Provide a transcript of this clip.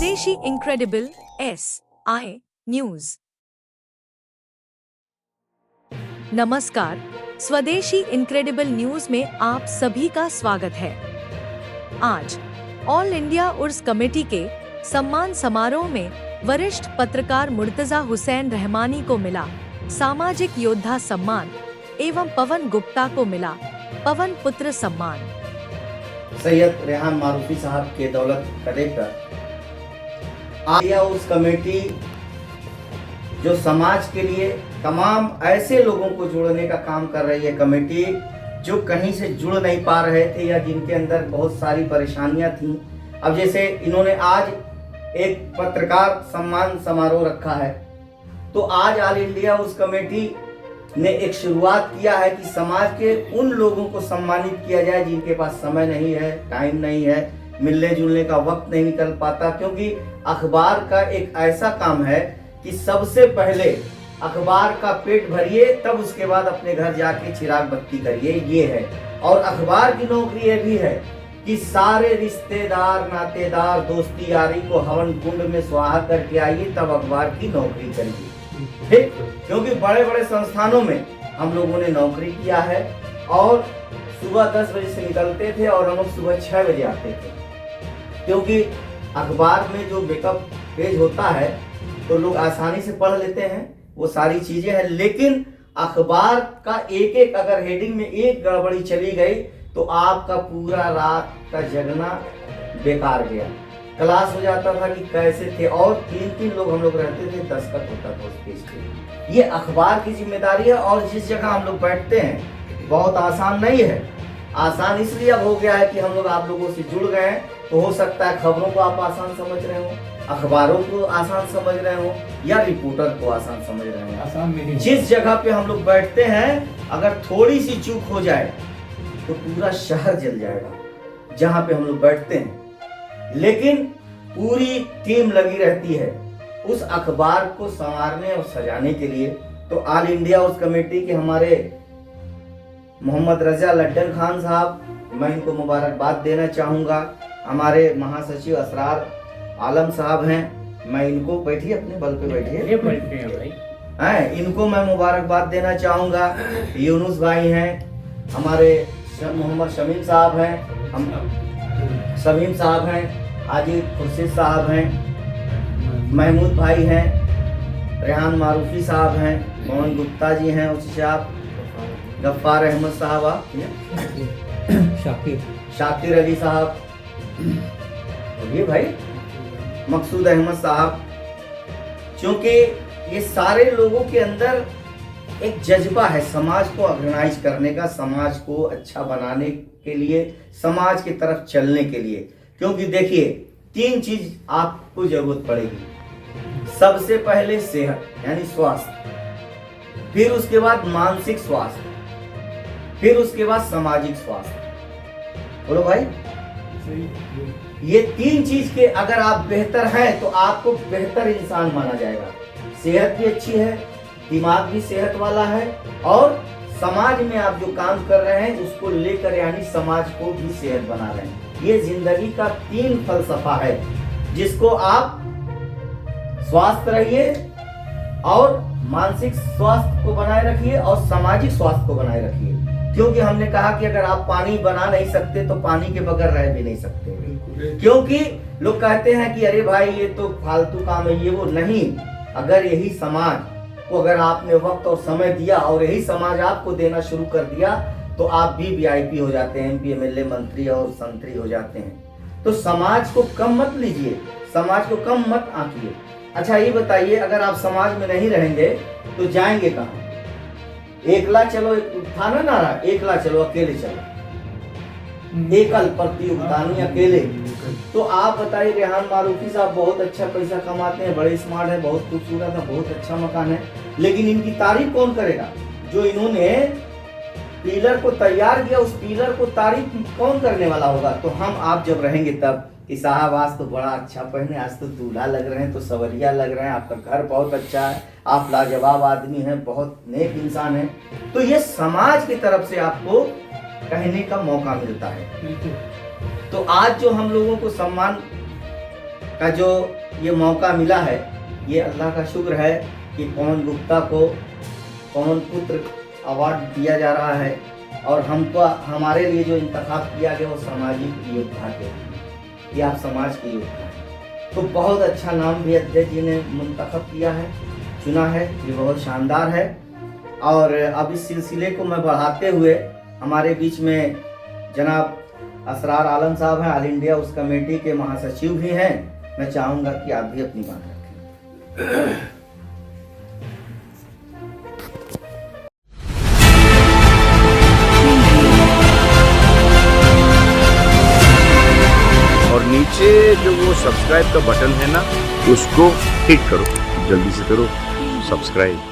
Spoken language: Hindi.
स्वदेशी इनक्रेडिबल SI न्यूज। नमस्कार, स्वदेशी इनक्रेडिबल न्यूज में आप सभी का स्वागत है। आज ऑल इंडिया उर्स कमेटी के सम्मान समारोह में वरिष्ठ पत्रकार मुर्तजा हुसैन रहमानी को मिला सामाजिक योद्धा सम्मान एवं पवन गुप्ता को मिला पवन पुत्र सम्मान। सैयद रेहान मारूफी साहब के दौलत कलेक्टर आलिया उर्स कमेटी जो समाज के लिए तमाम ऐसे लोगों को जोड़ने का काम कर रही है, कमेटी जो कहीं से जुड़ नहीं पा रहे थे या जिनके अंदर बहुत सारी परेशानियां थीं। अब जैसे इन्होंने आज एक पत्रकार सम्मान समारोह रखा है, तो आज ऑल इंडिया उर्स कमेटी ने एक शुरुआत किया है कि समाज के उन लोगों को सम्मानित किया जाए जिनके पास समय नहीं है, टाइम नहीं है, मिलने जुलने का वक्त नहीं निकल पाता। क्योंकि अखबार का एक ऐसा काम है कि सबसे पहले अखबार का पेट भरिए, तब उसके बाद अपने घर जाके चिराग बत्ती करिए, ये है। और अखबार की नौकरी ये भी है कि सारे रिश्तेदार, नातेदार, दोस्ती यारी को हवन कुंड में स्वाहा करके आइए, तब अखबार की नौकरी करिए, ठीक। क्योंकि बड़े बड़े संस्थानों में हम लोगों ने नौकरी किया है और सुबह 10 बजे से निकलते थे और हम लोग सुबह 6 बजे आते थे। क्योंकि अखबार में जो बैकअप पेज होता है तो लोग आसानी से पढ़ लेते हैं, वो सारी चीजें हैं। लेकिन अखबार का एक एक अगर हेडिंग में एक गड़बड़ी चली गई तो आपका पूरा रात का जगना बेकार गया। क्लास हो जाता था कि कैसे थे, और 3-3 लोग हम लोग रहते थे, दस्तखत होता था उस पेज पे। ये अखबार की जिम्मेदारी है। और जिस जगह हम लोग बैठते हैं बहुत आसान नहीं है। आसान इसलिए अब हो गया है कि हम लोग आप लोगों से जुड़ गए हैं, तो हो सकता है खबरों को आप आसान समझ रहे हो, अखबारों को आसान समझ रहे हो, या रिपोर्टर को आसान समझ रहे हो। आसान नहीं। जिस जगह पे हम लोग बैठते हैं अगर थोड़ी सी चूक हो जाए तो पूरा शहर जल जाएगा जहाँ पे हम लोग बैठते हैं। लेकिन पूरी टीम लगी रहती है उस अखबार को संवारने और सजाने के लिए। तो ऑल इंडिया उर्स कमेटी के हमारे मोहम्मद रजा लड्डन खान साहब, मैं इनको मुबारकबाद देना चाहूँगा। हमारे महासचिव असरार आलम साहब हैं, मैं इनको, बैठिए अपने बल पे बैठिए भाई, इनको मैं मुबारकबाद देना चाहूँगा। यूनुस भाई हैं, हमारे मोहम्मद शमीम साहब हैं, हम शमीम साहब हैं, हाजी खुर्शीद साहब हैं, महमूद भाई हैं, रेहान मारूफी साहब हैं, पवन गुप्ता जी हैं, उच्चाप गफ्फार अहमद साहब, शाकिर अली साहब, ये भाई मकसूद अहमद साहब। क्योंकि ये सारे लोगों के अंदर एक जज्बा है समाज को ऑर्गेनाइज करने का, समाज को अच्छा बनाने के लिए, समाज की तरफ चलने के लिए। क्योंकि देखिए 3 चीज आपको जरूरत पड़ेगी। सबसे पहले सेहत यानी स्वास्थ्य, फिर उसके बाद मानसिक स्वास्थ्य, फिर उसके बाद सामाजिक स्वास्थ्य। बोलो भाई, ये 3 चीज के अगर आप बेहतर हैं तो आपको बेहतर इंसान माना जाएगा। सेहत भी अच्छी है, दिमाग भी सेहत वाला है, और समाज में आप जो काम कर रहे हैं उसको लेकर यानी समाज को भी सेहत बना रहे हैं। ये जिंदगी का 3 फलसफा है जिसको आप स्वस्थ रहिए और मानसिक स्वास्थ्य को बनाए रखिए और सामाजिक स्वास्थ्य को बनाए रखिए। क्योंकि हमने कहा कि अगर आप पानी बना नहीं सकते तो पानी के बगैर रह भी नहीं सकते। क्योंकि लोग कहते हैं कि अरे भाई ये तो फालतू काम है, ये वो नहीं। अगर यही समाज को अगर आपने वक्त और समय दिया और यही समाज आपको देना शुरू कर दिया तो आप भी VIP हो जाते हैं, MP MLA मंत्री और संतरी हो जाते हैं। तो समाज को कम मत लीजिए, समाज को कम मत आंकिए। अच्छा ये बताइए, अगर आप समाज में नहीं रहेंगे तो जाएंगे कहाँ? एकला चलो, था ना नारा, एकला चलो अकेले चलो, एकल प्रतियोगिता अकेले। तो आप बताइए, रेहान मारूफी साहब बहुत अच्छा पैसा कमाते हैं, बड़े स्मार्ट है, बहुत खूबसूरत है, बहुत अच्छा मकान है, लेकिन इनकी तारीफ कौन करेगा? जो इन्होंने पिलर को तैयार किया उस पिलर को तारीफ कौन करने वाला होगा? तो हम आप जब रहेंगे तब कि साहब आज तो बड़ा अच्छा पहने, आज तो दूल्हा लग रहे हैं, तो सवरिया लग रहे हैं, आपका घर बहुत अच्छा है, आप लाजवाब आदमी हैं, बहुत नेक इंसान हैं। तो ये समाज की तरफ से आपको कहने का मौका मिलता है। तो आज जो हम लोगों को सम्मान का जो ये मौका मिला है, ये अल्लाह का शुक्र है कि पवन गुप्ता को पवन पुत्र अवार्ड दिया जा रहा है और हमको हमारे लिए जो इंतखाब किया गया वो सामाजिक योद्धा के, ये आप समाज के योद्धा हैं। तो बहुत अच्छा नाम भी अध्यक्ष जी ने मुंतखब किया है, चुना है, ये बहुत शानदार है। और अब इस सिलसिले को मैं बढ़ाते हुए हमारे बीच में जनाब असरार आलम साहब हैं, ऑल इंडिया उर्स कमेटी के महासचिव भी हैं। मैं चाहूँगा कि आप भी अपनी बात रखें। और नीचे जो वो सब्सक्राइब का बटन है ना, उसको हिट करो, जल्दी से करो सब्सक्राइब।